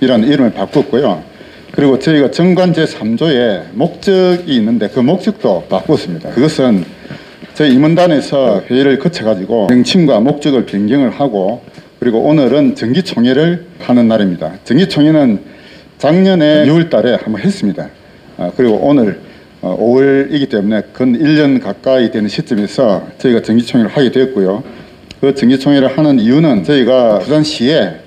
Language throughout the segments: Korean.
이름을 바꿨고요. 그리고 저희가 정관 제3조에 목적이 있는데 그 목적도 바꿨습니다. 그것은 저희 임원단에서 회의를 거쳐가지고 명칭과 목적을 변경을 하고, 그리고 오늘은 정기총회를 하는 날입니다. 정기총회는 작년에 6월 달에 한번 했습니다. 그리고 오늘 5월이기 때문에 근 1년 가까이 되는 시점에서 저희가 정기총회를 하게 되었고요. 그 정기총회를 하는 이유는 저희가 부산시에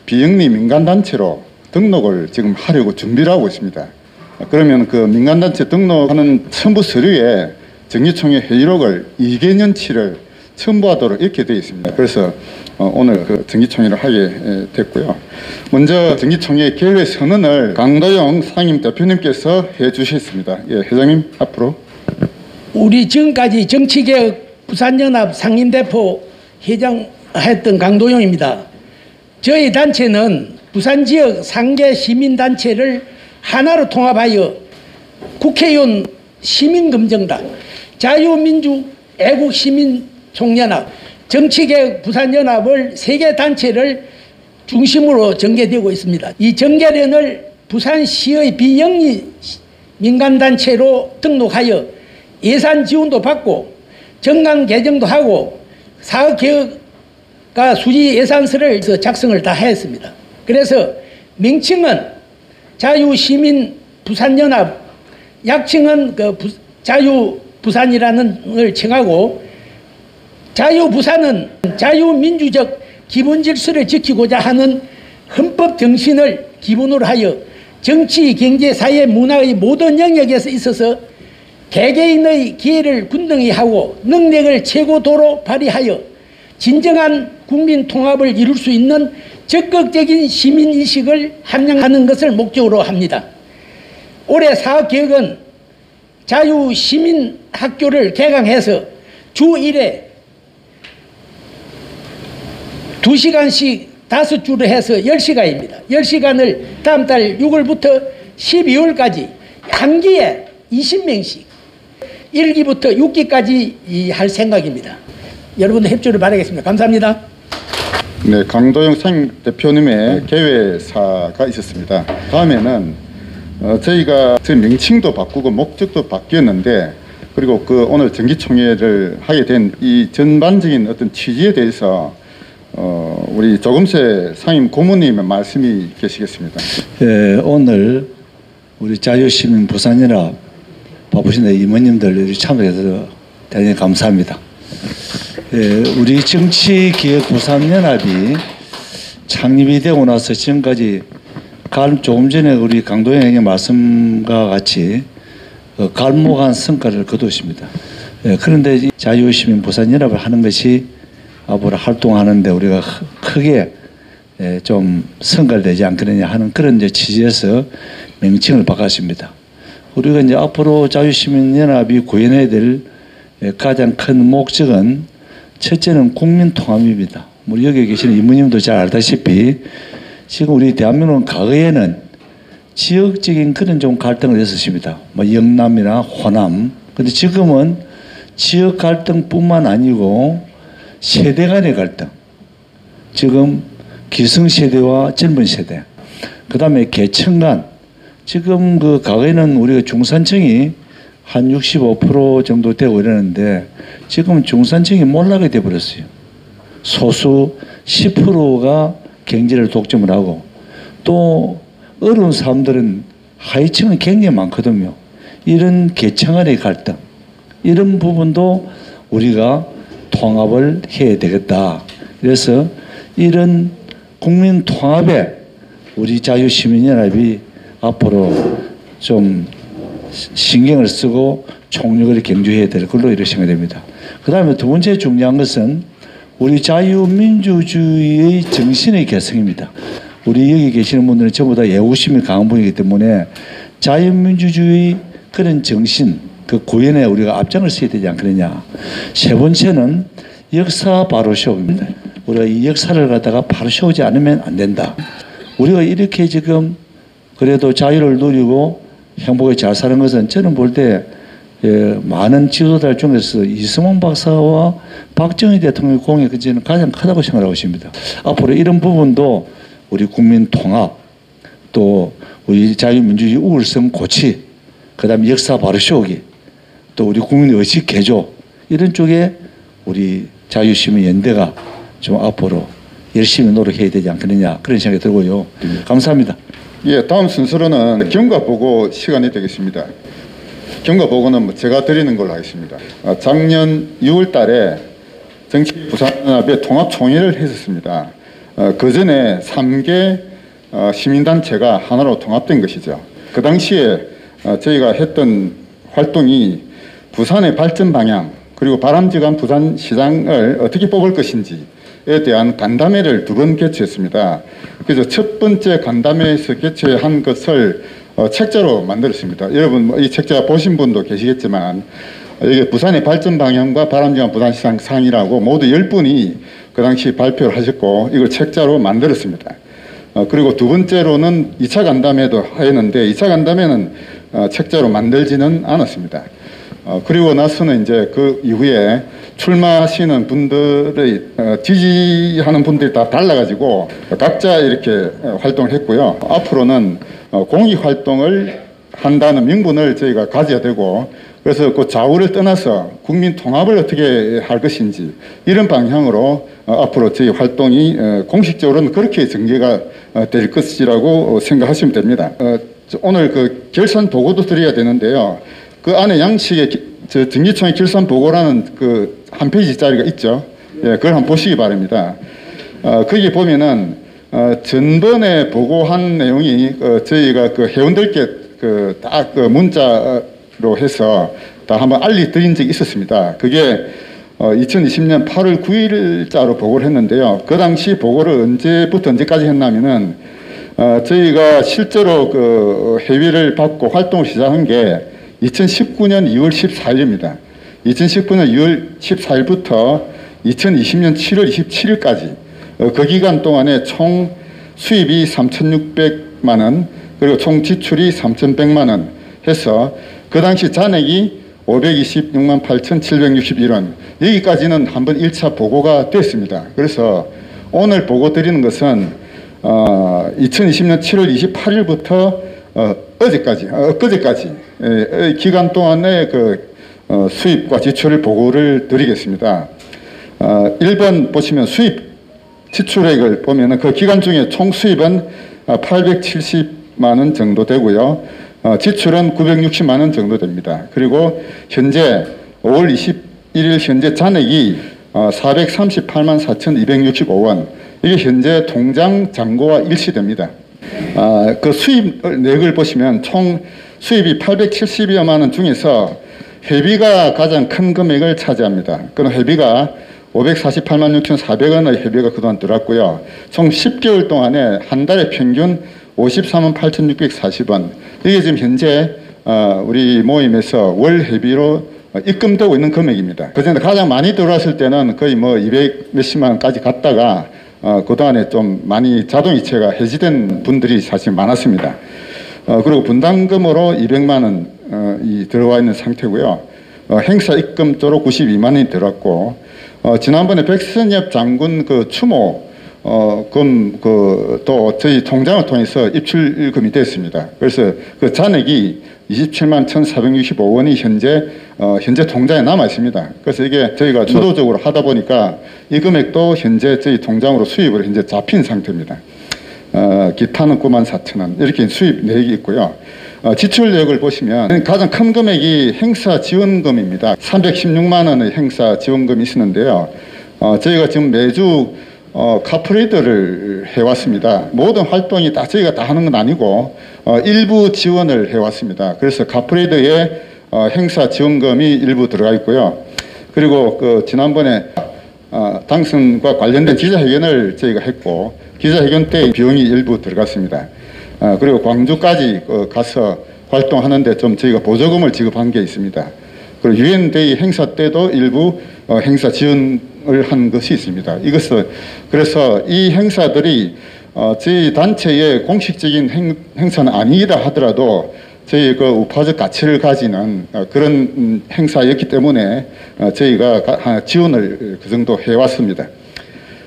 비영리 민간단체로 등록을 지금 하려고 준비를 하고 있습니다. 그러면 그 민간단체 등록하는 첨부 서류에 정기총회 회의록을 2개년치를 첨부하도록 이렇게 되어 있습니다. 그래서 오늘 그 정기총회를 하게 됐고요. 먼저 정기총회 개회 선언을 강도영 상임 대표님께서 해 주셨습니다. 예, 회장님 앞으로. 우리 지금까지 정치개혁 부산연합 상임대표 회장했던 강도영입니다. 저희 단체는 부산지역 상계 시민단체를 하나로 통합하여 국회의원 시민금정당, 자유민주 애국시민총연합, 정치개혁 부산연합을 3개 단체를 중심으로 전개되고 있습니다. 이 전개련을 부산시의 비영리 민간단체로 등록하여 예산 지원도 받고 정강 개정도 하고 사업개혁과 수지 예산서를 작성을 다 했습니다. 그래서 명칭은 자유시민 부산연합, 약칭은 자유부산이라는 걸 정하고, 자유부산은 자유민주적 기본 질서를 지키고자 하는 헌법 정신을 기본으로 하여 정치, 경제, 사회, 문화의 모든 영역에서 있어서 개개인의 기회를 균등히 하고 능력을 최고도로 발휘하여 진정한 국민 통합을 이룰 수 있는 적극적인 시민의식을 함양하는 것을 목적으로 합니다. 올해 사업개혁은 자유시민학교를 개강해서 주 1회 2시간씩 5주로 해서 10시간입니다. 10시간을 다음 달 6월부터 12월까지 한 기에 20명씩 1기부터 6기까지 할 생각입니다. 여러분들 협조를 바라겠습니다. 감사합니다. 네, 강도영 상임 대표님의 개회사가 있었습니다. 다음에는 저희가 저희 명칭도 바꾸고 목적도 바뀌었는데, 그리고 그 오늘 정기총회를 하게 된 이 전반적인 어떤 취지에 대해서 우리 조금세 상임 고문님의 말씀이 계시겠습니다. 예, 오늘 우리 자유시민 부산연합 바쁘신데 임원님들 참여해서 대단히 감사합니다. 예, 우리 정치개혁 부산연합이 창립이 되고 나서 지금까지 조금 전에 우리 강도영 형의 말씀과 같이 갈무한 성과를 거두었습니다. 예, 그런데 자유시민 부산연합을 하는 것이 앞으로 활동하는데 우리가 크게 좀 성과를 내지 않겠느냐 하는 그런 이제 취지에서 명칭을 바꿨습니다. 우리가 이제 앞으로 자유시민연합이 구현해야 될 가장 큰 목적은 첫째는 국민통합입니다. 우리 여기 계시는 이모님도 잘 알다시피 지금 우리 대한민국은 과거에는 지역적인 그런 좀 갈등을 했었습니다. 뭐 영남이나 호남. 근데 지금은 지역 갈등뿐만 아니고 세대 간의 갈등. 지금 기성세대와 젊은 세대. 그 다음에 계층 간. 지금 그 과거에는 우리가 중산층이 한 65% 정도 되고 이러는데 지금 중산층이 몰락이 되어버렸어요. 소수 10%가 경제를 독점을 하고, 또 어려운 사람들은 하위층은 굉장히 많거든요. 이런 계층 간의 갈등, 이런 부분도 우리가 통합을 해야 되겠다. 그래서 이런 국민 통합에 우리 자유시민연합이 앞으로 좀 신경을 쓰고 총력을 경주해야 될 걸로 이렇게 생각됩니다. 그 다음에 두 번째 중요한 것은 우리 자유민주주의의 정신의 개성입니다. 우리 여기 계시는 분들은 전부 다 애국심이 강한 분이기 때문에 자유민주주의 그런 정신, 그 구현에 우리가 앞장을 서야 되지 않겠느냐. 세 번째는 역사 바로 세우기입니다. 우리가 이 역사를 갖다가 바로 세우지 않으면 안 된다. 우리가 이렇게 지금 그래도 자유를 누리고 행복에 잘 사는 것은 저는 볼 때 많은 지도자들 중에서 이승만 박사와 박정희 대통령의 공약이 저는 가장 크다고 생각하고 있습니다. 앞으로 이런 부분도 우리 국민 통합, 또 우리 자유민주주의 우월성 고치, 그다음에 역사 바로 세우기, 또 우리 국민 의식 개조 이런 쪽에 우리 자유시민연대가 좀 앞으로 열심히 노력해야 되지 않겠느냐 그런 생각이 들고요. 감사합니다. 예, 다음 순서로는 경과 보고 시간이 되겠습니다. 경과 보고는 뭐 제가 드리는 걸로 하겠습니다. 작년 6월 달에 정치부산연합의 통합총회를 했었습니다. 그 전에 3개 시민단체가 하나로 통합된 것이죠. 그 당시에 저희가 했던 활동이 부산의 발전 방향 그리고 바람직한 부산시장을 어떻게 뽑을 것인지에 대한 간담회를 2번 개최했습니다. 그래서 첫 번째 간담회에서 개최한 것을 책자로 만들었습니다. 여러분 이 책자 보신 분도 계시겠지만 이게 부산의 발전 방향과 바람직한 부산시장 상이라고 모두 10분이 그 당시 발표를 하셨고 이걸 책자로 만들었습니다. 그리고 두 번째로는 2차 간담회도 하였는데 2차 간담회는 책자로 만들지는 않았습니다. 그리고 나서는 이제 그 이후에 출마하시는 분들의 지지하는 분들이 다 달라가지고 각자 이렇게 활동을 했고요. 앞으로는 공익 활동을 한다는 명분을 저희가 가져야 되고 그래서 그 좌우를 떠나서 국민 통합을 어떻게 할 것인지 이런 방향으로 앞으로 저희 활동이 공식적으로는 그렇게 전개가 될 것이라고 생각하시면 됩니다. 오늘 그 결산 보고도 드려야 되는데요. 그 안에 양식에 정기총회 결산 보고라는 그 한 페이지짜리가 있죠. 예, 그걸 한번 보시기 바랍니다. 거기 보면은 전번에 보고한 내용이 저희가 그 회원들께 그 딱 그 문자로 해서 다 한번 알려드린 적이 있었습니다. 그게 2020년 8월 9일자로 보고를 했는데요. 그 당시 보고를 언제부터 언제까지 했냐면은 저희가 실제로 그 회의를 받고 활동을 시작한 게 2019년 2월 14일입니다. 2019년 2월 14일부터 2020년 7월 27일까지 그 기간 동안에 총 수입이 3,600만 원 그리고 총 지출이 3,100만 원 해서 그 당시 잔액이 526만 8,761원 여기까지는 한번 1차 보고가 됐습니다. 그래서 오늘 보고 드리는 것은 2020년 7월 28일부터 엊그제까지 기간 동안의 그 수입과 지출을 보고를 드리겠습니다. 1번 보시면 수입 지출액을 보면 그 기간 중에 총 수입은 870만 원 정도 되고요. 지출은 960만 원 정도 됩니다. 그리고 현재 5월 21일 현재 잔액이 438만 4,265원 이게 현재 통장 잔고와 일치됩니다. 그 수입액을 보시면 총 수입이 870여만 원 중에서 회비가 가장 큰 금액을 차지합니다. 그럼 회비가 548만 6,400원의 회비가 그동안 들어왔고요. 총 10개월 동안에 한 달에 평균 54만 8,640원. 이게 지금 현재 우리 모임에서 월 회비로 입금되고 있는 금액입니다. 그전에 가장 많이 들어왔을 때는 거의 뭐 200 몇십만 원까지 갔다가 그동안에 좀 많이 자동이체가 해지된 분들이 사실 많았습니다. 그리고 분담금으로 200만 원이 들어와 있는 상태고요. 행사 입금 쪽으로 92만 원이 들어왔고 지난번에 백선엽 장군 그 추모 또 저희 통장을 통해서 입출금이 됐습니다. 그래서 그 잔액이 27만 1,465원이 현재 통장에 남아 있습니다. 그래서 이게 저희가 주도적으로 하다 보니까 이 금액도 현재 저희 통장으로 수입을 현재 잡힌 상태입니다. 기타는 9만 4천 원 이렇게 수입 내역이 있고요. 지출 내역을 보시면 가장 큰 금액이 행사 지원금입니다. 316만 원의 행사 지원금이 있었는데요. 저희가 지금 매주 카프레이드를 해왔습니다. 모든 활동이 다 저희가 다 하는 건 아니고 일부 지원을 해왔습니다. 그래서 카프레이드에 행사 지원금이 일부 들어가 있고요. 그리고 그 지난번에 당선과 관련된 기자회견을 저희가 했고 기자회견 때 비용이 일부 들어갔습니다. 그리고 광주까지 가서 활동하는데 좀 저희가 보조금을 지급한 게 있습니다. 그리고 유엔데이 행사 때도 일부 행사 지원을 한 것이 있습니다. 그래서 이 행사들이 저희 단체의 공식적인 행사는 아니다 하더라도 저희 그 우파적 가치를 가지는 그런 행사였기 때문에 저희가 지원을 그 정도 해왔습니다.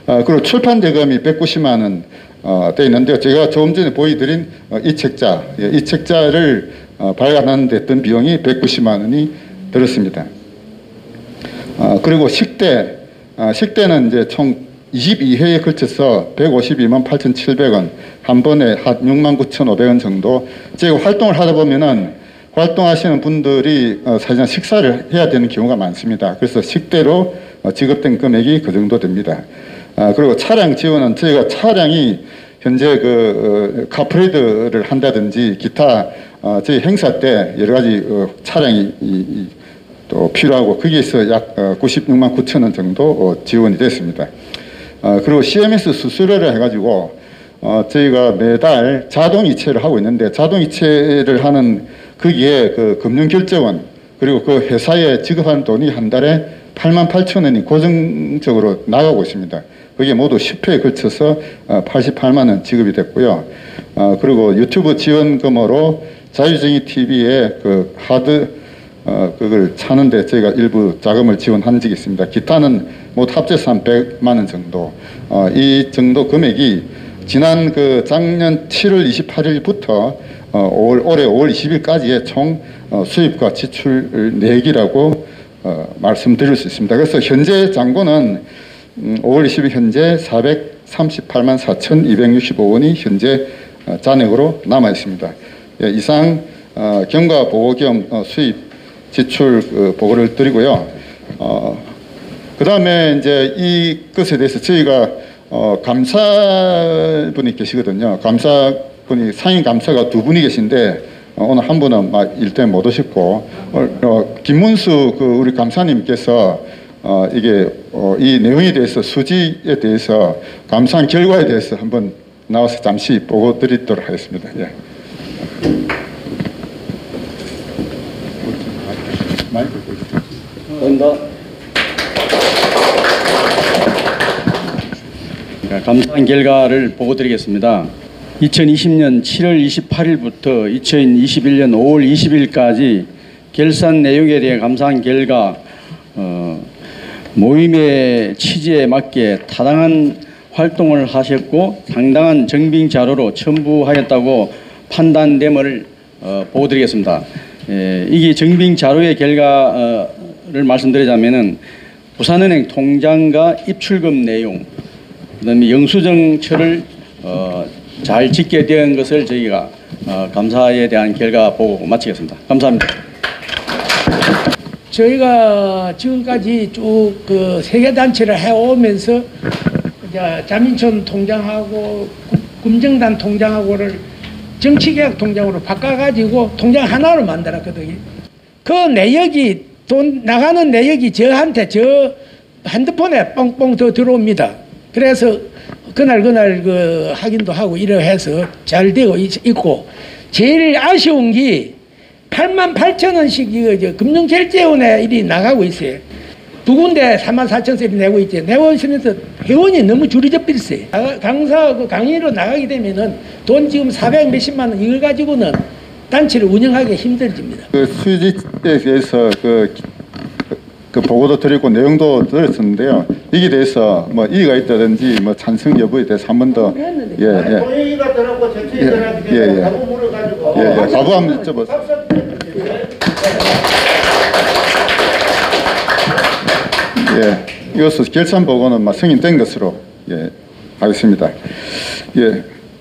그리고 출판 대금이 190만 원 되어 있는데요. 제가 조금 전에 보여드린 이 책자, 이 책자를 발간하는 데 든 비용이 190만 원이 들었습니다. 그리고 식대는 이제 총 22회에 걸쳐서 152만 8,700원, 한 번에 한 6만 9,500원 정도. 제가 활동을 하다 보면은 활동하시는 분들이 사실상 식사를 해야 되는 경우가 많습니다. 그래서 식대로 지급된 금액이 그 정도 됩니다. 그리고 차량 지원은 저희가 차량이 현재 카프레이드를 한다든지 기타 저희 행사 때 여러 가지 차량이 또 필요하고 거기에서 약 96만 9천 원 정도 지원이 됐습니다. 그리고 CMS 수수료를 해가지고 저희가 매달 자동 이체를 하고 있는데 자동 이체를 하는 거기에 그 금융결제원 그리고 그 회사에 지급하는 돈이 한 달에 8만 8천 원이 고정적으로 나가고 있습니다. 그게 모두 10회에 걸쳐서 88만 원 지급이 됐고요. 그리고 유튜브 지원금으로 자유정의 TV에 그 하드 그걸 차는데 저희가 일부 자금을 지원한 적이 있습니다. 기타는 모두 합쳐서 한 100만 원 정도. 이 정도 금액이 지난 작년 7월 28일부터 올해 5월 20일까지의 총 수입과 지출 내역이라고 말씀드릴 수 있습니다. 그래서 현재 잔고는 5월 20일 현재 438만 4,265원이 현재 잔액으로 남아 있습니다. 예, 이상 경과 보고 겸 수입 지출 보고를 드리고요. 그 다음에 이제 이것에 대해서 저희가 감사분이 계시거든요. 감사분이 상임 감사가 두 분이 계신데 오늘 한 분은 일대 못 오셨고 김문수 우리 감사님께서 이게 이 내용에 대해서 수지에 대해서 감사한 결과에 대해서 한번 나와서 잠시 보고 드리도록 하겠습니다. 예. 감사한 결과를 보고 드리겠습니다. 2020년 7월 28일부터 2021년 5월 20일까지 결산 내용에 대해 감사한 결과 모임의 취지에 맞게 타당한 활동을 하셨고 상당한 증빙 자료로 첨부하였다고 판단됨을 보고 드리겠습니다. 이게 증빙 자료의 결과를 말씀드리자면은 부산은행 통장과 입출금 내용, 그다음에 영수증처를 잘 짓게 된 것을 저희가 감사에 대한 결과 보고 마치겠습니다. 감사합니다. 저희가 지금까지 쭉 세계단체를 해오면서 이제 자민촌 통장하고 금정단 통장하고를 정치개혁 통장으로 바꿔가지고 통장 하나로 만들었거든요. 그 내역이 돈 나가는 내역이 저한테 저 핸드폰에 뻥뻥 더 들어옵니다. 그래서 그날 확인도 하고 이래 해서 잘 되고 있고 제일 아쉬운 게 8만 8천 원씩 이거 금융결제원에 일이 나가고 있어요. 두 군데 3만 4천 원씩 내고 있지. 내고 있으면서 회원이 너무 줄이 접혔어요. 강사 강의로 나가게 되면은 돈 지금 400 몇십만 원 이걸 가지고는 단체를 운영하기 힘들어집니다. 수지에 대해서 그 보고도 드리고 내용도 들었었는데요. 이게 대해서 이의가 있다든지 찬성 여부에 대해서 한 번 더 동의가 들었고 제출이 들었기 때문에 가부 물어가지고 가부 한번 여쭤보세요. 이것은 결산 보고는 승인된 것으로 하겠습니다.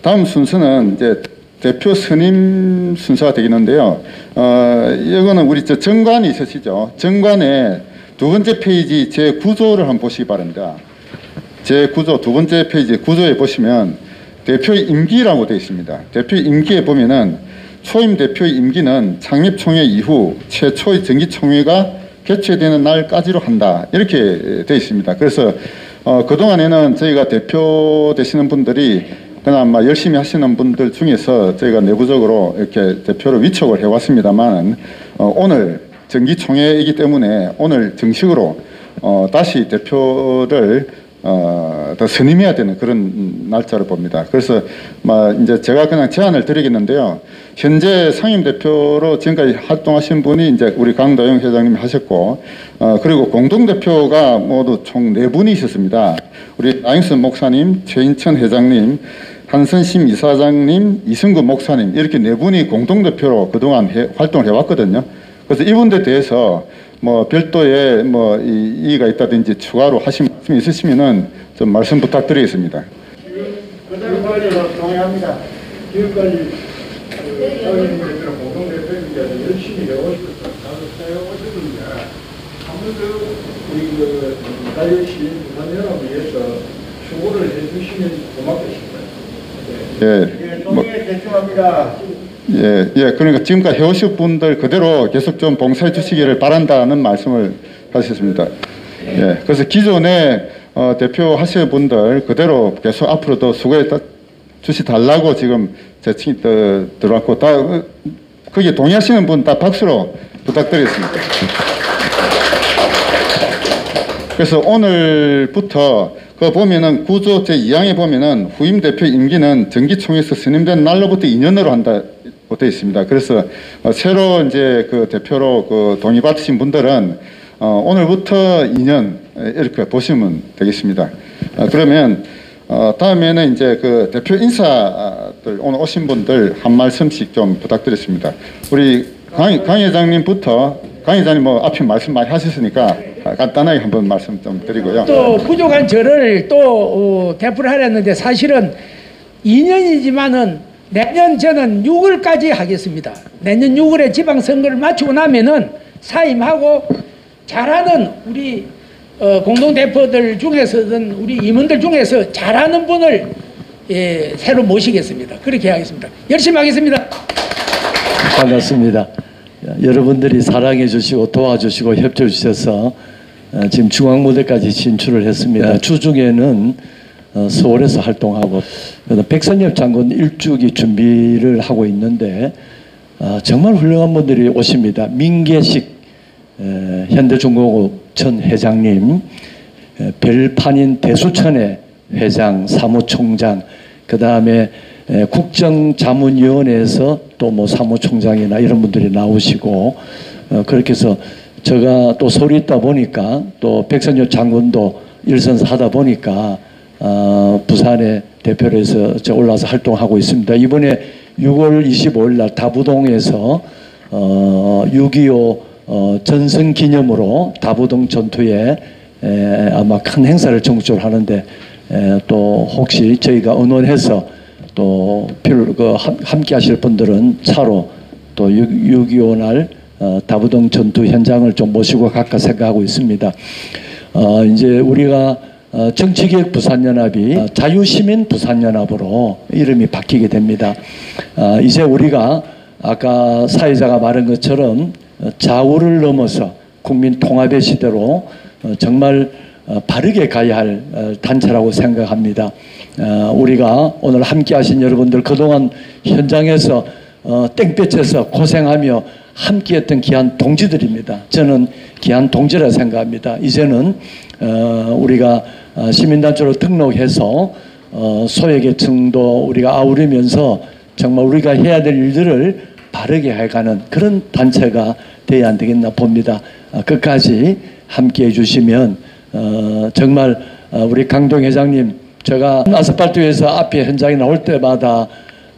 다음 순서는 이제 대표 선임 순서가 되겠는데요. 이거는 우리 정관이 있으시죠. 정관에 두 번째 페이지 제 구조를 한번 보시기 바랍니다. 제 구조 두 번째 페이지 구조에 보시면 대표의 임기라고 되어 있습니다. 대표의 임기에 보면은 초임 대표의 임기는 창립총회 이후 최초의 정기총회가 개최되는 날까지로 한다. 이렇게 되어 있습니다. 그래서 그동안에는 저희가 대표 되시는 분들이 그나마 열심히 하시는 분들 중에서 저희가 내부적으로 이렇게 대표를 위촉을 해왔습니다만 오늘 정기총회이기 때문에 오늘 정식으로 다시 대표를 더 선임해야 되는 그런 날짜를 봅니다. 그래서 이제 제가 그냥 제안을 드리겠는데요. 현재 상임대표로 지금까지 활동하신 분이 이제 우리 강다영 회장님이 하셨고, 그리고 공동대표가 모두 총 4분이 있었습니다. 우리 나영선 목사님, 최인천 회장님, 한선심 이사장님, 이승구 목사님 이렇게 네 분이 공동대표로 그동안 활동을 해왔거든요. 그래서 이분들에 대해서 뭐 별도의 뭐 이의가 있다든지 추가로 하신 말씀이 있으시면은 좀 말씀 부탁드리겠습니다. 그대로 관리로 동의합니다. 지금까지 사회인들이랑 공동대표님께서 열심히 해오셨고 사용하셨는데 한 번 더 우리 그 자유시민 부산연합을 위해서 수고를 해주시면 고맙겠습니다. 예, 동의에 제출합니다. 예, 그러니까 지금까지 해오신 분들 그대로 계속 좀 봉사해 주시기를 바란다는 말씀을 하셨습니다. 예, 그래서 기존에 대표하실 분들 그대로 계속 앞으로도 수고해 주시달라고 지금 제칭이 들어왔고 다 거기에 동의하시는 분 다 박수로 부탁드리겠습니다. 그래서 오늘부터 그 보면은 구조 제2항에 보면은 후임 대표 임기는 정기총회에서 선임된 날로부터 2년으로 한다 되어 있습니다. 그래서 새로 이제 그 대표로 그 동의받으신 분들은 오늘부터 2년 이렇게 보시면 되겠습니다. 그러면 다음에는 이제 그 대표 인사들 오늘 오신 분들 한 말씀씩 좀 부탁드리겠습니다. 우리 강 회장님부터 강 회장님 뭐 앞에 말씀 많이 하셨으니까 간단하게 한번 말씀 좀 드리고요. 또 부족한 저를 또 대표를 하려는데 사실은 2년이지만은 내년 저는 6월까지 하겠습니다. 내년 6월에 지방선거를 마치고 나면은 사임하고 잘하는 우리 공동대표들 중에서든 우리 임원들 중에서 잘하는 분을 새로 모시겠습니다. 그렇게 하겠습니다. 열심히 하겠습니다. 반갑습니다. 여러분들이 사랑해 주시고 도와주시고 협조해 주셔서 지금 중앙무대까지 진출을 했습니다. 주중에는 서울에서 활동하고 백선엽 장군 일주기 준비를 하고 있는데 정말 훌륭한 분들이 오십니다. 민계식 현대중공업 전 회장님, 별판인 대수천의 회장, 사무총장, 그 다음에 국정자문위원회에서 또 뭐 사무총장이나 이런 분들이 나오시고 그렇게 해서 제가 또 서울에 있다 보니까 또 백선엽 장군도 일선사 하다 보니까 부산에 대표로 해서 올라와서 활동하고 있습니다. 이번에 6월 25일 날 다부동에서 6.25 전승 기념으로 다부동 전투에 아마 큰 행사를 전국적으로 하는데 또 혹시 저희가 의논해서 또 함께 하실 분들은 차로 또 6.25 날 다부동 전투 현장을 좀 모시고 갈까 생각하고 있습니다. 이제 우리가 정치개혁 부산연합이 자유시민 부산연합으로 이름이 바뀌게 됩니다. 이제 우리가 아까 사회자가 말한 것처럼 좌우를 넘어서 국민 통합의 시대로 정말 바르게 가야 할 단체라고 생각합니다. 우리가 오늘 함께 하신 여러분들 그동안 현장에서 땡볕에서 고생하며 함께했던 귀한 동지들입니다. 저는 귀한 동지라 생각합니다. 이제는 우리가 시민단체로 등록해서 소외계층도 우리가 아우르면서 정말 우리가 해야 될 일들을 바르게 해가는 그런 단체가 돼야 안 되겠나 봅니다. 끝까지 함께 해주시면 정말 우리 강동 회장님, 제가 아스팔트에서 앞에 현장에 나올 때마다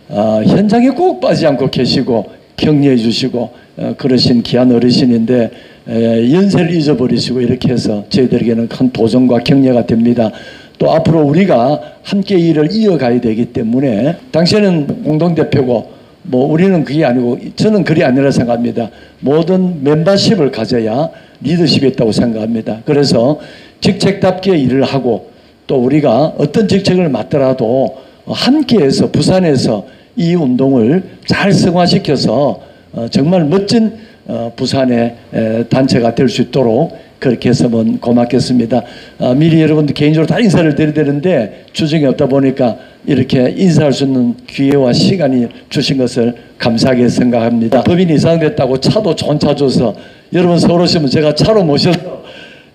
현장에 꼭 빠지지 않고 계시고 격려해 주시고 그러신 귀한 어르신인데 연세를 잊어버리시고 이렇게 해서 저희들에게는 큰 도전과 격려가 됩니다. 또 앞으로 우리가 함께 일을 이어가야 되기 때문에 당신은 공동대표고 뭐 우리는 그게 아니고 저는 그리 아니라 생각합니다. 모든 멤버십을 가져야 리더십이 있다고 생각합니다. 그래서 직책답게 일을 하고 또 우리가 어떤 직책을 맡더라도 함께해서 부산에서 이 운동을 잘 승화시켜서 정말 멋진 부산의 단체가 될 수 있도록 그렇게 했으면 고맙겠습니다. 미리 여러분들 개인적으로 다 인사를 드려야 되는데 주중에 없다 보니까 이렇게 인사할 수 있는 기회와 시간이 주신 것을 감사하게 생각합니다. 법인이 이상됐다고 차도 좋은 차 줘서 여러분 서울 오시면 제가 차로 모셔서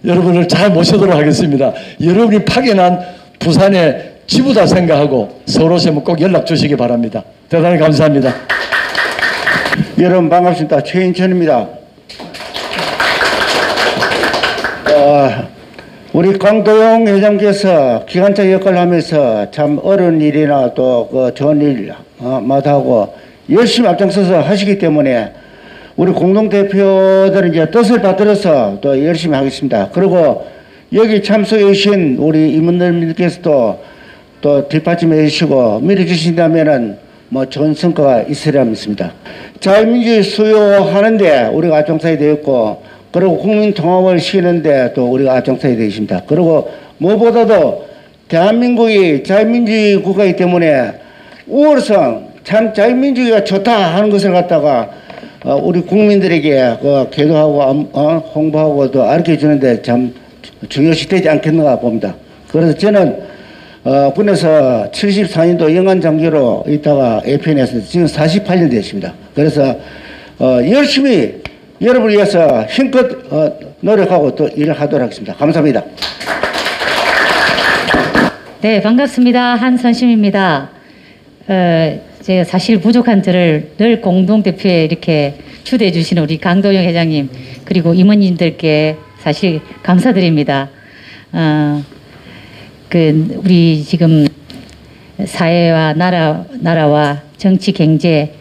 여러분을 잘 모시도록 하겠습니다. 여러분이 파견한 부산의 지부다 생각하고 서울 오시면 꼭 연락 주시기 바랍니다. 대단히 감사합니다. 여러분 반갑습니다. 최인천입니다. 우리 강도영 회장께서 기관차 역할을 하면서 참 어려운 일이나 또 그 좋은 일 마다하고 열심히 앞장서서 하시기 때문에 우리 공동대표들은 이제 뜻을 받들어서 또 열심히 하겠습니다. 그리고 여기 참석해 주신 우리 임원들께서도 또 뒷받침해 주시고 밀어주신다면은 뭐 좋은 성과가 있으리라 믿습니다. 자유민주주의 수요하는데 우리가 앞장서야 되겠고, 그리고 국민 통합을 시키는데 또 우리가 앞장서야 되겠습니다. 그리고 무엇보다도 대한민국이 자유민주주의 국가이기 때문에 우월성, 참 자유민주주의가 좋다 하는 것을 갖다가 우리 국민들에게 계도하고 홍보하고 또 알려 주는데 참 중요시 되지 않겠는가 봅니다. 그래서 저는 군에서 74년도 영안 장교로 있다가 APN에서 지금 48년 됐습니다. 그래서 열심히 여러분을 위해서 힘껏 노력하고 또 일을 하도록 하겠습니다. 감사합니다. 네, 반갑습니다. 한선심입니다. 제가 사실 부족한 저를 늘 공동대표에 이렇게 초대해 주시는 우리 강도영 회장님, 그리고 임원님들께 사실 감사드립니다. 우리 지금 사회와 나라와 정치, 경제,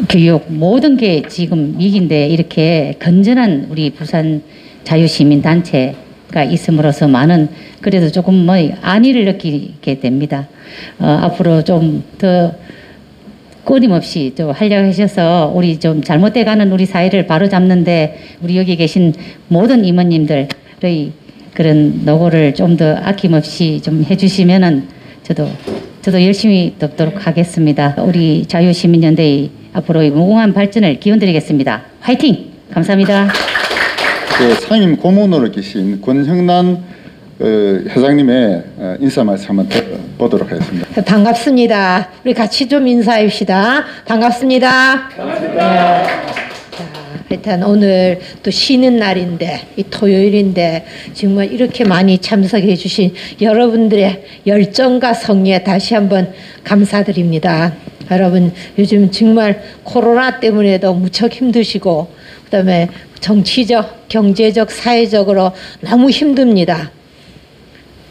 교육 모든 게 지금 위기인데 이렇게 건전한 우리 부산 자유시민 단체가 있음으로써 많은 그래도 조금 뭐 안위를 느끼게 됩니다. 앞으로 좀 더 끊임없이 또 활약하셔서 우리 좀 잘못돼가는 우리 사회를 바로잡는데 우리 여기 계신 모든 임원님들의 그런 노고를 좀 더 아낌없이 좀 해주시면은 저도 열심히 돕도록 하겠습니다. 우리 자유시민연대의 앞으로의 무궁한 발전을 기원드리겠습니다. 화이팅! 감사합니다. 상임 고문으로 계신 권형란 회장님의 인사 말씀 한번 들어보도록 하겠습니다. 반갑습니다. 우리 같이 좀 인사합시다. 반갑습니다. 하여튼 오늘 또 쉬는 날인데 이 토요일인데 정말 이렇게 많이 참석해 주신 여러분들의 열정과 성의에 다시 한번 감사드립니다. 여러분 요즘 정말 코로나 때문에도 무척 힘드시고 그다음에 정치적, 경제적, 사회적으로 너무 힘듭니다.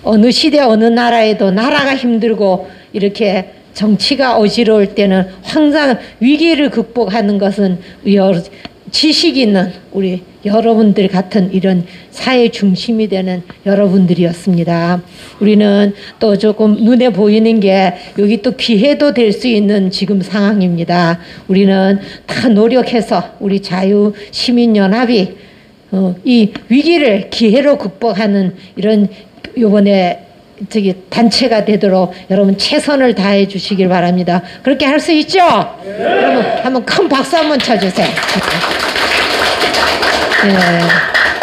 어느 시대 어느 나라에도 나라가 힘들고 이렇게 정치가 어지러울 때는 항상 위기를 극복하는 것은 지식 있는 우리 여러분들 같은 이런 사회 중심이 되는 여러분들이었습니다. 우리는 또 조금 눈에 보이는 게 여기 또 기회도 될 수 있는 지금 상황입니다. 우리는 다 노력해서 우리 자유시민연합이 이 위기를 기회로 극복하는 이런 요번에 단체가 되도록 여러분 최선을 다해 주시길 바랍니다. 그렇게 할 수 있죠? 네. 여러분 한번 큰 박수 한번 쳐주세요.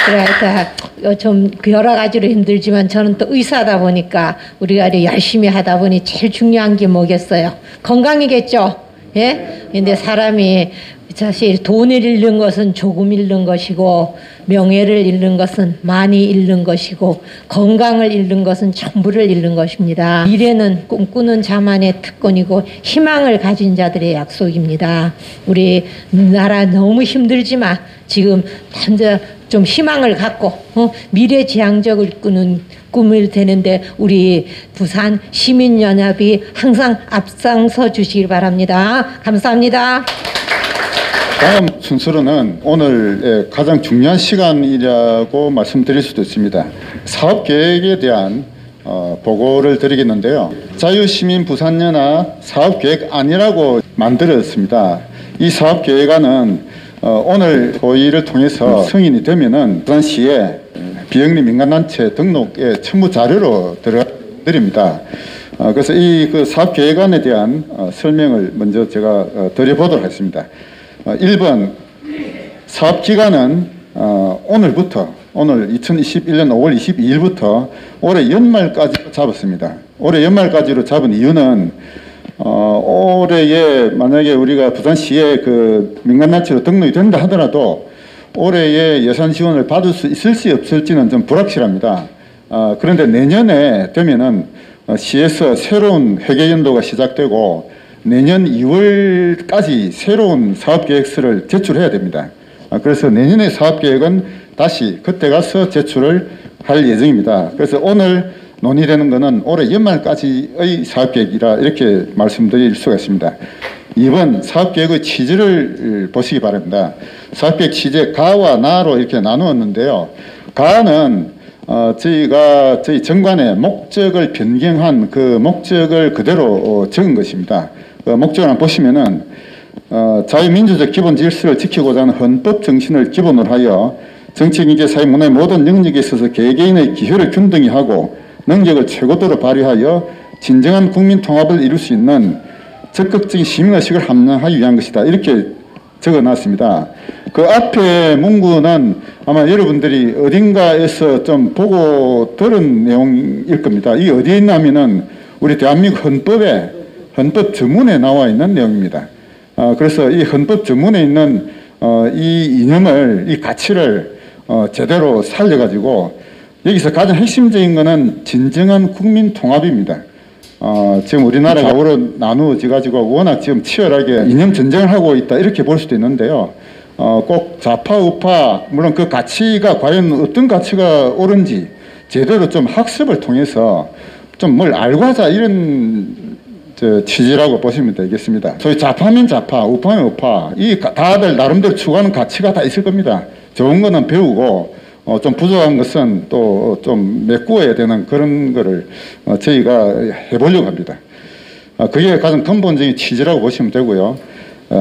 그러니까 좀 여러 가지로 힘들지만 저는 또 의사다 보니까 우리가 열심히 하다 보니 제일 중요한 게 뭐겠어요? 건강이겠죠? 예? 근데 사람이 사실 돈을 잃는 것은 조금 잃는 것이고 명예를 잃는 것은 많이 잃는 것이고 건강을 잃는 것은 전부를 잃는 것입니다. 미래는 꿈꾸는 자만의 특권이고 희망을 가진 자들의 약속입니다. 우리 나라 너무 힘들지만 지금 현재 좀 희망을 갖고 미래지향적을 꾸는 꿈을 되는데 우리 부산 시민연합이 항상 앞장서 주시길 바랍니다. 감사합니다. 다음 순서로는 오늘 가장 중요한 시간이라고 말씀드릴 수도 있습니다. 사업계획에 대한 보고를 드리겠는데요. 자유시민 부산연합 사업계획안이라고 만들었습니다. 이 사업계획안은 오늘 회의를 통해서 승인이 되면은 부산시에 비영리 민간단체 등록에 첨부 자료로 드립니다. 그래서 이 사업계획안에 대한 설명을 먼저 제가 드려보도록 하겠습니다. 1번 사업기간은 오늘부터 오늘 2021년 5월 22일부터 올해 연말까지 잡았습니다. 올해 연말까지로 잡은 이유는 올해에 만약에 우리가 부산시에 민간단체로 등록이 된다 하더라도 올해에 예산 지원을 받을 수 있을지 없을지는 좀 불확실합니다. 그런데 내년에 되면은 시에서 새로운 회계연도가 시작되고 내년 2월까지 새로운 사업계획서를 제출해야 됩니다. 그래서 내년에 사업계획은 다시 그때 가서 제출을 할 예정입니다. 그래서 오늘 논의되는 것은 올해 연말까지의 사업계획이라 이렇게 말씀드릴 수가 있습니다. 이번 사업계획의 취지를 보시기 바랍니다. 사업계획 취지 가와 나로 이렇게 나누었는데요. 가는 저희가 저희 정관의 목적을 변경한 그 목적을 그대로 적은 것입니다. 그 목적을 한번 보시면은 자유민주적 기본 질서를 지키고자 하는 헌법 정신을 기본으로 하여 정치, 경제, 사회, 문화의 모든 영역에 있어서 개개인의 기회를 균등히 하고 능력을 최고도로 발휘하여 진정한 국민 통합을 이룰 수 있는 적극적인 시민의식을 함양하기 위한 것이다. 이렇게 적어놨습니다. 그 앞에 문구는 아마 여러분들이 어딘가에서 좀 보고 들은 내용일 겁니다. 이게 어디에 있냐면은 우리 대한민국 헌법에 헌법 전문에 나와 있는 내용입니다. 그래서 이 헌법 전문에 있는 이 이념을, 이 가치를 제대로 살려가지고 여기서 가장 핵심적인 것은 진정한 국민 통합입니다. 지금 우리나라가 좌우로 나누어져 가지고 워낙 지금 치열하게 이념 전쟁을 하고 있다 이렇게 볼 수도 있는데요. 꼭 좌파 우파 물론 그 가치가 과연 어떤 가치가 옳은지 제대로 좀 학습을 통해서 좀 뭘 알고 하자 이런 취지라고 보시면 되겠습니다. 소위 좌파면 좌파, 우파면 우파 이 다들 나름대로 추구하는 가치가 다 있을 겁니다. 좋은 거는 배우고 좀 부족한 것은 또 좀 메꾸어야 되는 그런 거를 저희가 해보려고 합니다. 그게 가장 근본적인 취지라고 보시면 되고요.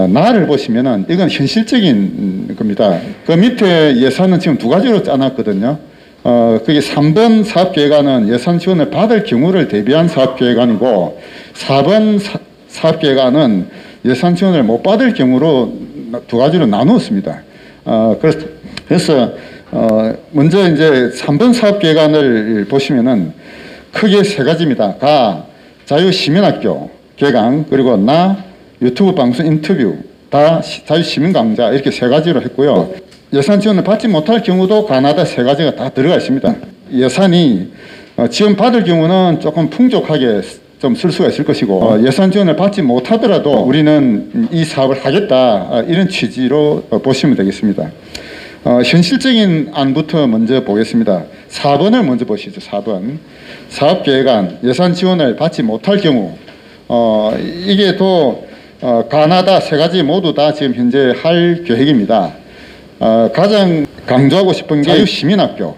나를 보시면은 이건 현실적인 겁니다. 그 밑에 예산은 지금 두 가지로 짜놨거든요. 그게 3번 사업계획안은 예산 지원을 받을 경우를 대비한 사업계획안이고 4번 사업계획안은 예산 지원을 못 받을 경우로 두 가지로 나누었습니다. 그래서 먼저 이제 3번 사업계획안을 보시면은 크게 세 가지입니다. 가, 자유시민학교 개강, 그리고 나, 유튜브 방송 인터뷰, 다 자유시민강좌 이렇게 세 가지로 했고요. 예산 지원을 받지 못할 경우도 가나다 세 가지가 다 들어가 있습니다. 예산이 지원 받을 경우는 조금 풍족하게 좀 쓸 수가 있을 것이고 예산 지원을 받지 못하더라도 우리는 이 사업을 하겠다 이런 취지로 보시면 되겠습니다. 현실적인 안부터 먼저 보겠습니다. 4번을 먼저 보시죠. 4번 사업계획안 예산 지원을 받지 못할 경우 이게 또 가나다 세 가지 모두 다 지금 현재 할 계획입니다. 가장 강조하고 싶은 게 자유시민학교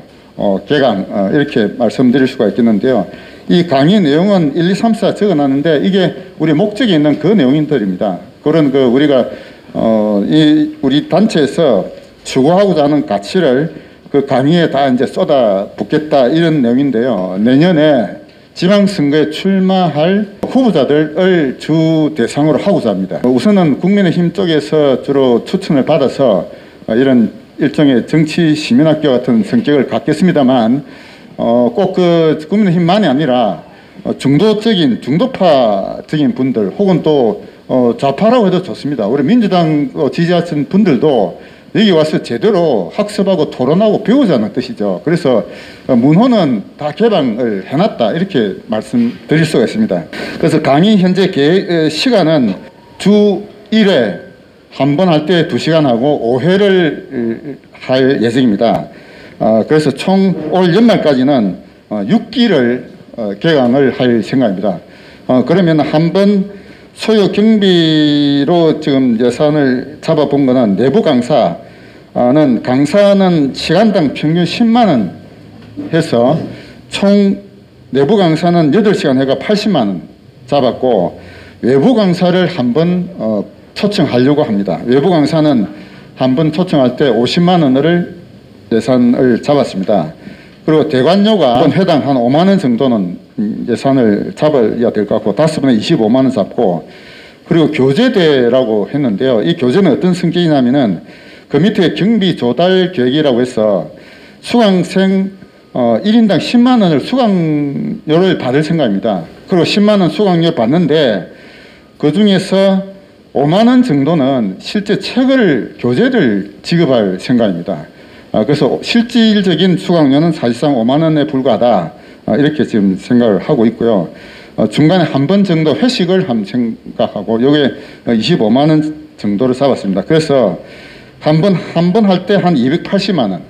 개강 이렇게 말씀드릴 수가 있겠는데요. 이 강의 내용은 1, 2, 3, 4 적어놨는데 이게 우리 목적에 있는 그 내용들입니다. 그런 그 우리가 우리 단체에서 추구하고자 하는 가치를 그 강의에 다 이제 쏟아붓겠다 이런 내용인데요. 내년에 지방선거에 출마할 후보자들을 주 대상으로 하고자 합니다. 우선은 국민의힘 쪽에서 주로 추천을 받아서 이런 일종의 정치 시민학교 같은 성격을 갖겠습니다만 꼭 그 국민의힘만이 아니라 중도파적인 분들 혹은 또 좌파라고 해도 좋습니다. 우리 민주당 지지하신 분들도 여기 와서 제대로 학습하고 토론하고 배우자는 뜻이죠. 그래서 문호는 다 개방을 해놨다 이렇게 말씀드릴 수가 있습니다. 그래서 강의 현재 시간은 주 1회 한 번 할 때 2시간 하고 5회를 할 예정입니다. 그래서 총 올 연말까지는 6기를 개강을 할 생각입니다. 그러면 한 번 소요 경비로 지금 예산을 잡아본 거는 내부 강사는 시간당 평균 10만 원 해서 총 내부 강사는 8시간 해가 80만 원 잡았고 외부 강사를 한번 초청하려고 합니다. 외부 강사는 한 번 초청할 때 50만 원을 예산을 잡았습니다. 그리고 대관료가 한 회당 한 5만 원 정도는 예산을 잡아야 될 것 같고 5번에 25만 원 잡고 그리고 교재대라고 했는데요. 이 교재는 어떤 성격이냐면은 그 밑에 경비 조달 계획이라고 해서 수강생 1인당 10만 원을 수강료를 받을 생각입니다. 그리고 10만 원 수강료 받는데 그 중에서 5만 원 정도는 실제 교재를 지급할 생각입니다. 그래서 실질적인 수강료는 사실상 5만 원에 불과하다 이렇게 지금 생각을 하고 있고요. 중간에 한 번 정도 회식을 생각하고 요게 25만 원 정도를 잡았습니다. 그래서 한 번 할 때 한 280만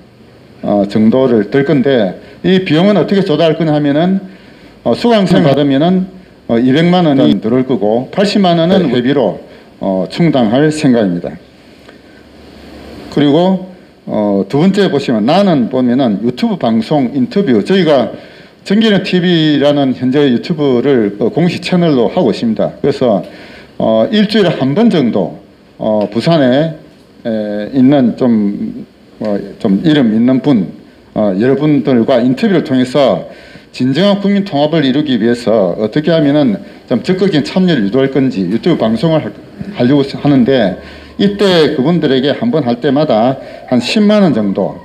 원 정도를 들 건데 이 비용은 어떻게 조달할 거냐 하면은 수강생 받으면은 200만 원이 들어올 거고 80만 원은 회비로 충당할 생각입니다. 그리고 두 번째 보시면 나는 보면은 유튜브 방송 인터뷰 저희가 정기는 TV라는 현재 유튜브를 공식 채널로 하고 있습니다. 그래서 일주일에 한 번 정도 부산에 있는 좀 이름 있는 분 여러분들과 인터뷰를 통해서 진정한 국민 통합을 이루기 위해서 어떻게 하면은 좀 적극적인 참여를 유도할 건지 유튜브 방송을 하려고 하는데 이때 그분들에게 한 번 할 때마다 한 10만 원 정도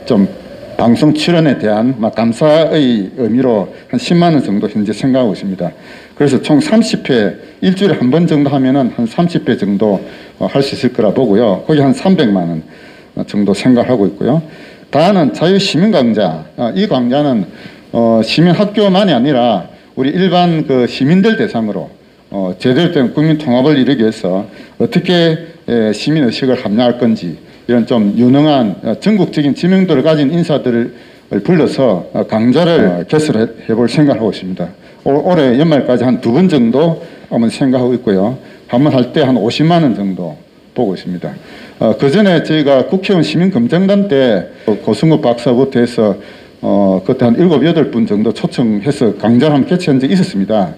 좀 방송 출연에 대한 감사의 의미로 한 10만 원 정도 현재 생각하고 있습니다. 그래서 총 30회 일주일에 한 번 정도 하면은 한 30회 정도 할 수 있을 거라 보고요. 거기 한 300만 원 정도 생각하고 있고요. 다음은 자유시민강좌. 이 강좌는 시민학교만이 아니라 우리 일반 그 시민들 대상으로 제대로 된 국민 통합을 이루기 위해서 어떻게 시민의식을 함양할 건지 이런 좀 유능한 전국적인 지명도를 가진 인사들을 불러서 강좌를 개설해 볼 생각하고 있습니다. 올해 연말까지 한 2번 정도 한번 생각하고 있고요. 한 번 할 때 한 50만 원 정도 보고 있습니다. 그 전에 저희가 국회의원 시민검증단 때 고승국 박사부터 해서 그때 한 7, 8분 정도 초청해서 강좌를 한번 개최한 적이 있었습니다.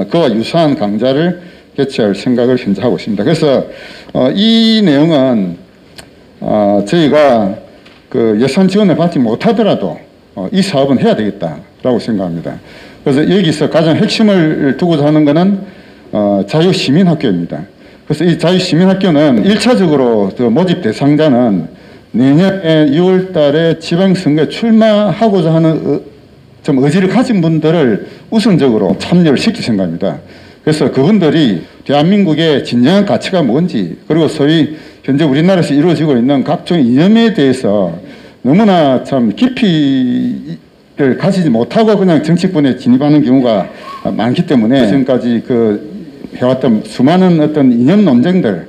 그와 유사한 강좌를 개최할 생각을 현재 하고 있습니다. 그래서 이 내용은 저희가 그 예산 지원을 받지 못하더라도 이 사업은 해야 되겠다라고 생각합니다. 그래서 여기서 가장 핵심을 두고자 하는 것은 자유시민학교입니다. 그래서 이 자유시민학교는 1차적으로 모집 대상자는 내년 6월 달에 지방선거에 출마하고자 하는 좀 의지를 가진 분들을 우선적으로 참여를 시킬 생각입니다. 그래서 그분들이 대한민국의 진정한 가치가 뭔지 그리고 소위 현재 우리나라에서 이루어지고 있는 각종 이념에 대해서 너무나 참 깊이를 가지지 못하고 그냥 정치권에 진입하는 경우가 많기 때문에 지금까지 해왔던 수많은 어떤 이념 논쟁들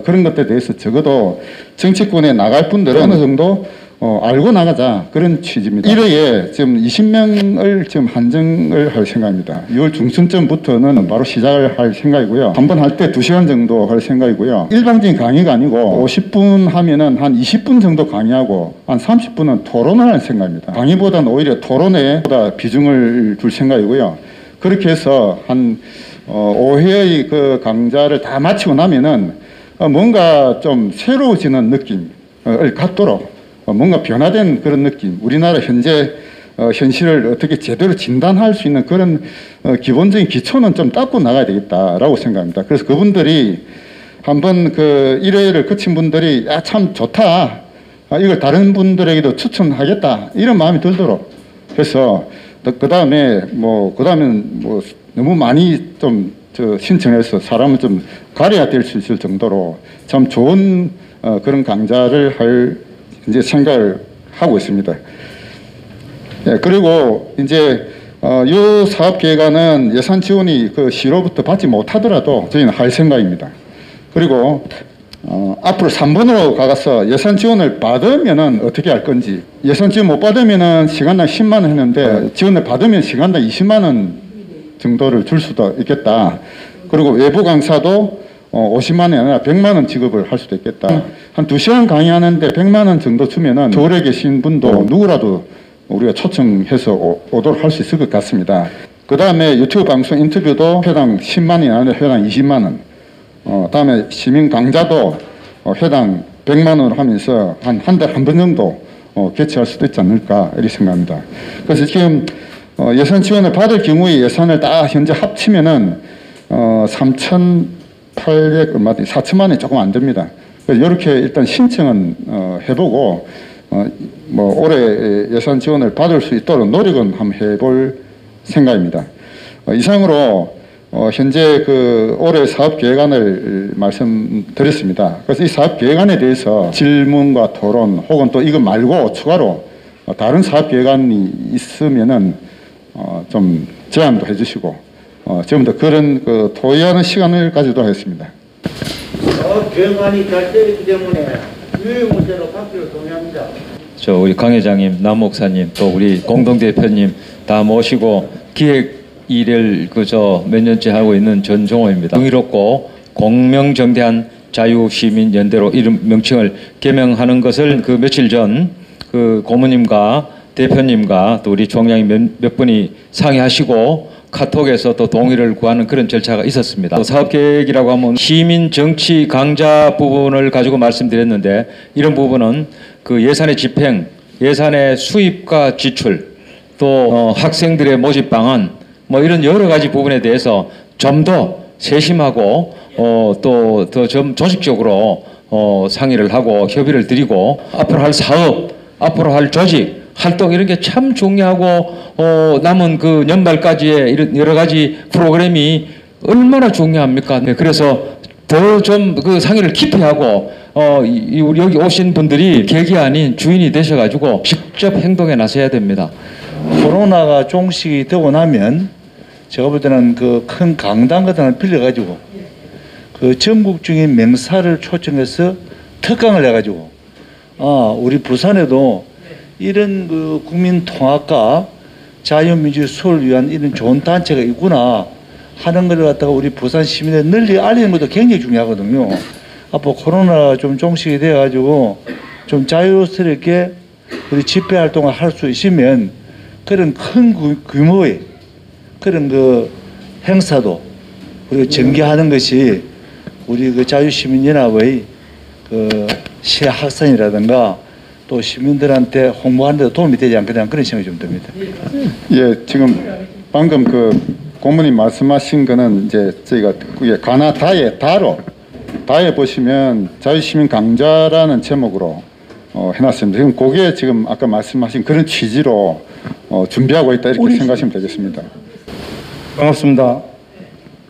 그런 것들에 대해서 적어도 정치권에 나갈 분들은 어느 정도 알고 나가자 그런 취지입니다. 1회에 지금 20명을 지금 한정을 할 생각입니다. 6월 중순쯤부터는 바로 시작을 할 생각이고요. 한 번 할 때 2시간 정도 할 생각이고요. 일방적인 강의가 아니고 50분 하면은 한 20분 정도 강의하고 한 30분은 토론을 할 생각입니다. 강의보다는 오히려 토론에 보다 비중을 둘 생각이고요. 그렇게 해서 한 5회의 그 강좌를 다 마치고 나면은 뭔가 좀 새로워지는 느낌을 갖도록 뭔가 변화된 그런 느낌, 우리나라 현재 현실을 어떻게 제대로 진단할 수 있는 그런 기본적인 기초는 좀 닦고 나가야 되겠다라고 생각합니다. 그래서 그분들이 한번 그 1회를 거친 분들이 참 좋다, 이걸 다른 분들에게도 추천하겠다 이런 마음이 들도록 해서 그 다음에는 너무 많이 좀 신청해서 사람을 좀 가려야 될 수 있을 정도로 참 좋은 그런 강좌를 할 이제 생각을 하고 있습니다. 예, 그리고 이제 이 사업 계획안은 예산 지원이 그 시로부터 받지 못하더라도 저희는 할 생각입니다. 그리고 앞으로 3번으로 가서 예산 지원을 받으면은 어떻게 할 건지, 예산 지원 못 받으면은 시간당 10만 원 했는데 지원을 받으면 시간당 20만 원 정도를 줄 수도 있겠다. 그리고 외부 강사도 50만 원이 아니라 100만 원 지급을 할 수도 있겠다. 한 2시간 강의하는데 100만 원 정도 주면은 서울에 계신 분도 누구라도 우리가 초청해서 오도록 할 수 있을 것 같습니다. 그 다음에 유튜브 방송 인터뷰도 회당 10만 원이 아니라 회당 20만 원. 다음에 시민 강좌도 회당 100만 원을 하면서 한 달에 한 번 정도 개최할 수도 있지 않을까 이렇게 생각합니다. 그래서 지금 예산 지원을 받을 경우에 예산을 다 현재 합치면은 3,800 얼마 4천만 원이 조금 안 됩니다. 그래서 이렇게 일단 신청은 해보고 올해 예산 지원을 받을 수 있도록 노력은 한번 해볼 생각입니다. 이상으로 현재 올해 사업 계획안을 말씀드렸습니다. 그래서 이 사업 계획안에 대해서 질문과 토론 혹은 또 이거 말고 추가로 다른 사업 계획안이 있으면은 좀 제안도 해주시고 지금부터 그런 토의하는 시간을 가지도록 하겠습니다. 병안이 잘 되기 때문에 유효 문제로 받기로 동의합니다. 저 우리 강 회장님, 남 목사님, 또 우리 공동 대표님 다 모시고 기획 일을 그저 몇 년째 하고 있는 전종호입니다. 경이롭고 공명정대한 자유시민연대로 이름 명칭을 개명하는 것을 그 며칠 전 그 고모님과 대표님과 또 우리 총장이 몇 분이 상의하시고 카톡에서 또 동의를 구하는 그런 절차가 있었습니다. 또 사업계획이라고 하면 시민 정치 강자 부분을 가지고 말씀드렸는데 이런 부분은 그 예산의 집행, 예산의 수입과 지출, 또 학생들의 모집 방안 뭐 이런 여러 가지 부분에 대해서 좀 더 세심하고 또 더 좀 조직적으로 상의를 하고 협의를 드리고 앞으로 할 사업, 앞으로 할 조직, 활동 이런 게 참 중요하고 남은 그 연말까지의 이런 여러 가지 프로그램이 얼마나 중요합니까? 네, 그래서 더 좀 그 상의를 깊이 하고 우리 여기 오신 분들이 객이 아닌 주인이 되셔가지고 직접 행동에 나서야 됩니다. 코로나가 종식이 되고 나면 제가 볼 때는 그 큰 강당 같은 걸 빌려가지고 그 전국적인 맹사를 초청해서 특강을 해가지고 우리 부산에도 이런 그 국민통합과 자유민주 수를 위한 이런 좋은 단체가 있구나 하는 걸 갖다가 우리 부산 시민에 널리 알리는 것도 굉장히 중요하거든요. 앞으로 코로나 좀 종식이 돼가지고 좀 자유스럽게 우리 집회 활동을 할 수 있으면 그런 큰 규모의 그런 그 행사도 우리가 전개하는 것이 우리 그 자유시민연합의 그 시학생이라든가 또 시민들한테 홍보하는 데도 도움이 되지 않겠냐 그런 생각이 좀 듭니다. 예, 지금 방금 그 고모님 말씀하신 거는 이제 저희가 그게 가나 다에 보시면 자유시민 강자라는 제목으로 해놨습니다. 지금 그게 지금 아까 말씀하신 그런 취지로 준비하고 있다 이렇게 생각하시면 되겠습니다. 반갑습니다.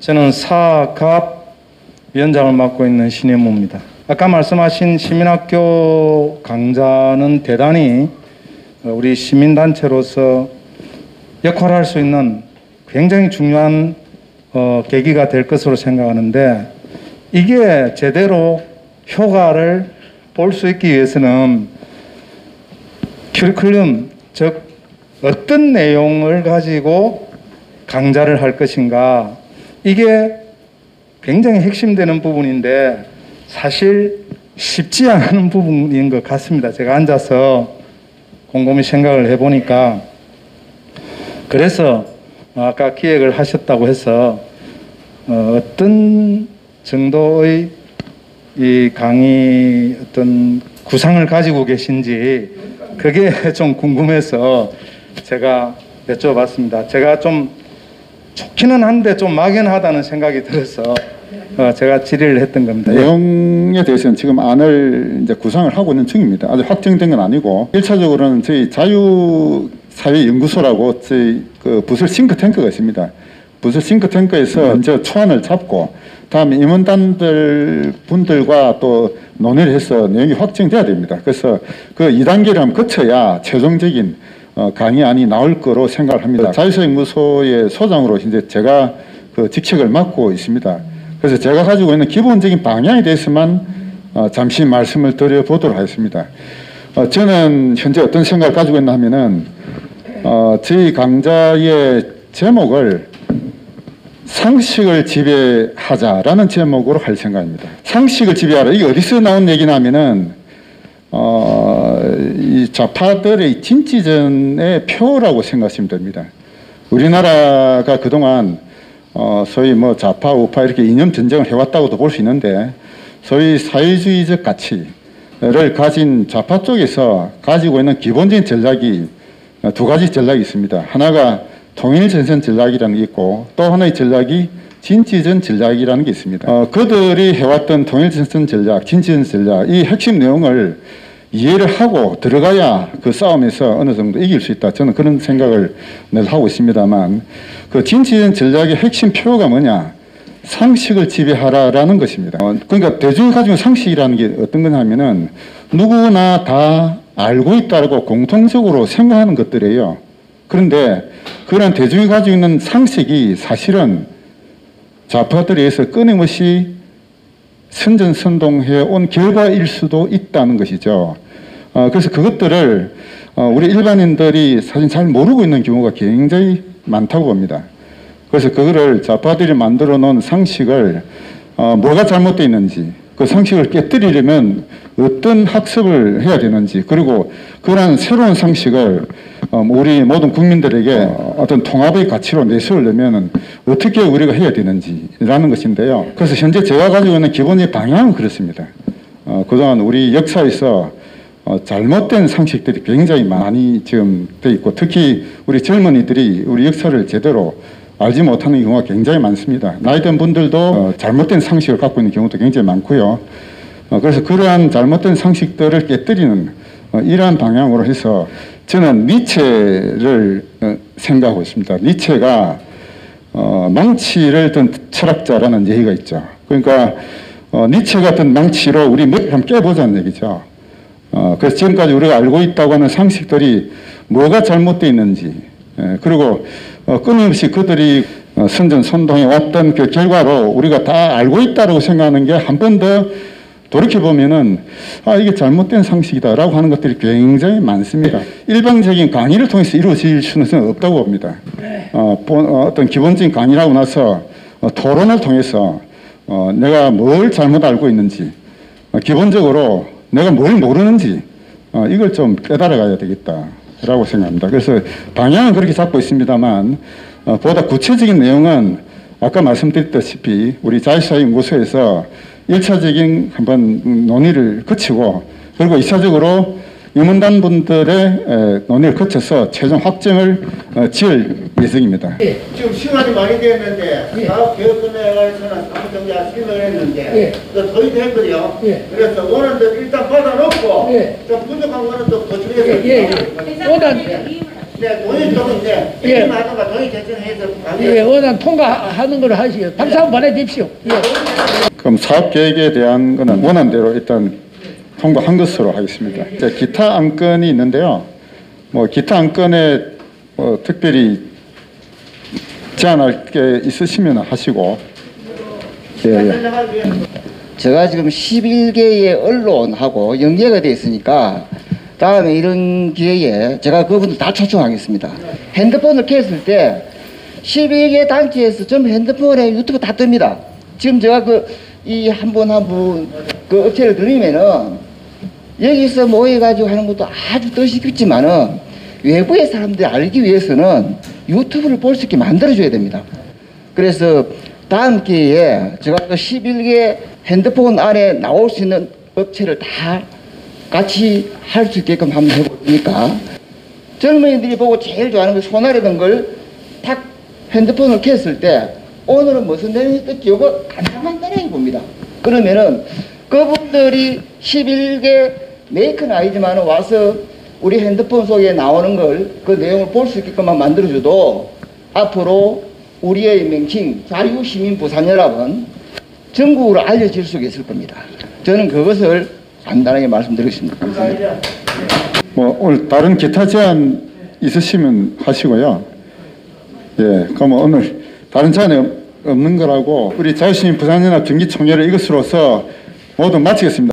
저는 사갑 위원장을 맡고 있는 신현무입니다. 아까 말씀하신 시민학교 강좌는 대단히 우리 시민단체로서 역할을 할 수 있는 굉장히 중요한 계기가 될 것으로 생각하는데 이게 제대로 효과를 볼 수 있기 위해서는 커리큘럼, 즉 어떤 내용을 가지고 강좌를 할 것인가 이게 굉장히 핵심되는 부분인데 사실 쉽지 않은 부분인 것 같습니다. 제가 앉아서 곰곰이 생각을 해보니까 그래서 아까 기획을 하셨다고 해서 어떤 정도의 이 강의 어떤 구상을 가지고 계신지 그게 좀 궁금해서 제가 여쭤봤습니다. 제가 좀 좋기는 한데 좀 막연하다는 생각이 들어서 제가 질의를 했던 겁니다. 내용에 대해서는 지금 안을 이제 구상을 하고 있는 중입니다. 아직 확정된 건 아니고 1차적으로는 저희 자유사회연구소라고 저희 그 부설 싱크탱크가 있습니다. 부설 싱크탱크에서 먼저 초안을 잡고 다음에 임원단들 분들과 또 논의를 해서 내용이 확정돼야 됩니다. 그래서 그 2단계를 한번 거쳐야 최종적인 강의안이 나올 거로 생각을 합니다. 자유사회연구소의 소장으로 이제 제가 그 직책을 맡고 있습니다. 그래서 제가 가지고 있는 기본적인 방향에 대해서만 잠시 말씀을 드려보도록 하겠습니다. 저는 현재 어떤 생각을 가지고 있나 하면은 저희 강좌의 제목을 상식을 지배하자라는 제목으로 할 생각입니다. 상식을 지배하라. 이게 어디서 나온 얘기냐면은 이 좌파들의 진취전의 표라고 생각하시면 됩니다. 우리나라가 그동안 소위 뭐 좌파 우파 이렇게 이념 전쟁을 해왔다고도 볼 수 있는데 소위 사회주의적 가치를 가진 좌파 쪽에서 가지고 있는 기본적인 전략이 두 가지 전략이 있습니다. 하나가 통일전선 전략이라는 게 있고 또 하나의 전략이 진취전 전략이라는 게 있습니다. 그들이 해왔던 통일전선 전략, 진취전 전략 이 핵심 내용을 이해를 하고 들어가야 그 싸움에서 어느 정도 이길 수 있다. 저는 그런 생각을 늘 하고 있습니다만 그 진취전 전략의 핵심 표가 뭐냐? 상식을 지배하라라는 것입니다. 그러니까 대중이 가지고 있는 상식이라는 게 어떤 거냐면은 누구나 다 알고 있다고 공통적으로 생각하는 것들이에요. 그런데 그런 대중이 가지고 있는 상식이 사실은 좌파들에 의해서 끊임없이 선전선동해 온 결과일 수도 있다는 것이죠. 그래서 그것들을 우리 일반인들이 사실 잘 모르고 있는 경우가 굉장히 많다고 봅니다. 그래서 그거를 좌파들이 만들어 놓은 상식을 뭐가 잘못되어 있는지, 그 상식을 깨뜨리려면 어떤 학습을 해야 되는지, 그리고 그러한 새로운 상식을 우리 모든 국민들에게 어떤 통합의 가치로 내세우려면 어떻게 우리가 해야 되는지라는 것인데요. 그래서 현재 제가 가지고 있는 기본의 방향은 그렇습니다. 그동안 우리 역사에서 잘못된 상식들이 굉장히 많이 지금 돼 있고, 특히 우리 젊은이들이 우리 역사를 제대로 알지 못하는 경우가 굉장히 많습니다. 나이든 분들도 잘못된 상식을 갖고 있는 경우도 굉장히 많고요. 그래서 그러한 잘못된 상식들을 깨뜨리는 이러한 방향으로 해서 저는 니체를 생각하고 있습니다. 니체가 망치를 든 철학자라는 얘기가 있죠. 그러니까 니체 같은 망치로 우리 머리를 한번 깨보자는 얘기죠. 그래서 지금까지 우리가 알고 있다고 하는 상식들이 뭐가 잘못되어 있는지, 그리고 끊임없이 그들이 선전선동해 왔던 그 결과로 우리가 다 알고 있다고 생각하는 게 한 번 더 돌이켜보면은 이게 잘못된 상식이다라고 하는 것들이 굉장히 많습니다. 일방적인 강의를 통해서 이루어질 수는 없다고 봅니다. 어떤 기본적인 강의를 하고 나서 토론을 통해서 내가 뭘 잘못 알고 있는지, 기본적으로 내가 뭘 모르는지 이걸 좀 깨달아가야 되겠다라고 생각합니다. 그래서 방향은 그렇게 잡고 있습니다만 보다 구체적인 내용은 아까 말씀드렸다시피 우리 자유시사연구소에서 1차적인 한번 논의를 거치고, 그리고 2차적으로 임원단 분들의 논의를 거쳐서 최종 확정을 지을 예정입니다. 지금 시간이 많이 됐는데 사업 개혁 끝내가서는 아무 정리가 실명을 했는데 도입 했거든요. 그래서 원안들 일단 받아놓고 좀 부족한 거는 또 보충해서 원안 네, 돈이 좀 이제 하다가 돈이 결정해서 원안 통과하는 걸 하시오. 박수 한번 보내주십시오. 그럼 사업 계획에 대한 거는 원안대로 일단 통과한 것으로 하겠습니다. 이제 기타 안건이 있는데요. 기타 안건에 특별히 제안할 게 있으시면 하시고. 제가 지금 11개의 언론하고 연계가 되어 있으니까 다음에 이런 기회에 제가 그분들 다 초청하겠습니다. 핸드폰을 켰을 때 12개 단체에서 전부 핸드폰에 유튜브 다 뜹니다. 지금 제가 이 한 분 한 분 그 업체를 들으면은 여기서 모여가지고 하는 것도 아주 뜻깊지만은 외부의 사람들이 알기 위해서는 유튜브를 볼 수 있게 만들어줘야 됩니다. 그래서 다음 기회에 제가 그 11개 핸드폰 안에 나올 수 있는 업체를 다 같이 할 수 있게끔 한번 해보니까 젊은이들이 보고 제일 좋아하는 거 손아래던 걸 탁 핸드폰을 켰을 때 오늘은 무슨 내용이 떴지? 이거 간단히 봅니다. 그러면은 그분들이 11개 메이크는 아니지만 와서 우리 핸드폰 속에 나오는 걸 그 내용을 볼 수 있게끔만 만들어줘도 앞으로 우리의 명칭 자유시민 부산연합은 전국으로 알려질 수 있을 겁니다. 저는 그것을 간단하게 말씀드리겠습니다. 감사합니다. 오늘 다른 기타 제안 있으시면 하시고요. 그럼 오늘 다른 제안이 없는 거라고 우리 자유시민 부산연합 정기총회를 이것으로서 모두 마치겠습니다.